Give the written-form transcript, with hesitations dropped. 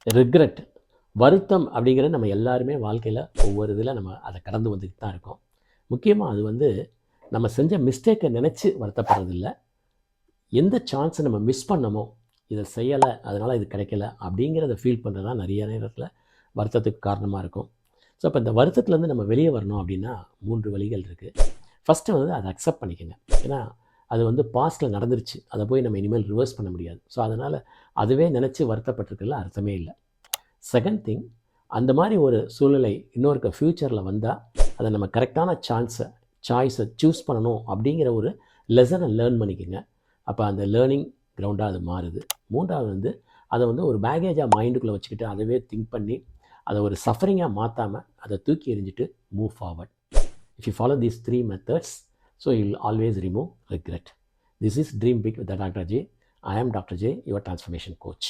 Regret, வருத்தம் அப்படிங்கிறது நம்ம எல்லாருமே வாழ்க்கையில் ஒவ்வொரு இதில் நம்ம அதை கடந்து வந்துட்டு தான் இருக்கோம். முக்கியமாக அது வந்து நம்ம செஞ்ச மிஸ்டேக்கை நினச்சி வருத்தப்படுறதில்ல. எந்த சான்ஸை நம்ம மிஸ் பண்ணமோ, இதை செய்யலை அதனால் இது கிடைக்கல அப்படிங்கிறத ஃபீல் பண்ணுறது தான் நிறைய நேரத்தில் வருத்தத்துக்கு காரணமாக இருக்கும். ஸோ அப்போ இந்த வருத்தத்துலேருந்து நம்ம வெளியே வரணும் அப்படின்னா 3 வழிகள் இருக்குது. ஃபஸ்ட்டு வந்து அதை அக்செப்ட் பண்ணிக்கோங்க. ஏன்னா அது வந்து பாஸ்ட்டில் நடந்துருச்சு, அதை போய் நம்ம இனிமேல் ரிவர்ஸ் பண்ண முடியாது. ஸோ அதனால் அதுவே நினச்சி வருத்தப்பட்டிருக்கிறதுல அர்த்தமே இல்லை. செகண்ட் திங், அந்த மாதிரி ஒரு சூழ்நிலை இன்னொருக்க ஃப்யூச்சரில் வந்தால் அதை நம்ம கரெக்டான சாய்ஸை சூஸ் பண்ணணும் அப்படிங்கிற ஒரு லெசனை லேர்ன் பண்ணிக்கோங்க. அப்போ அந்த லேர்னிங் கிரவுண்டாக அது மாறுது. மூன்றாவது வந்து அதை வந்து ஒரு பேகேஜாக மைண்டுக்குள்ளே வச்சுக்கிட்டு அதவே திங்க் பண்ணி அதை ஒரு சஃபரிங்காக மாற்றாமல் அதை தூக்கி எறிஞ்சிட்டு move forward. If you follow these 3 methods, so you'll always remove regret. This is Dream Big with Dr. J. I am Dr. J, your transformation coach.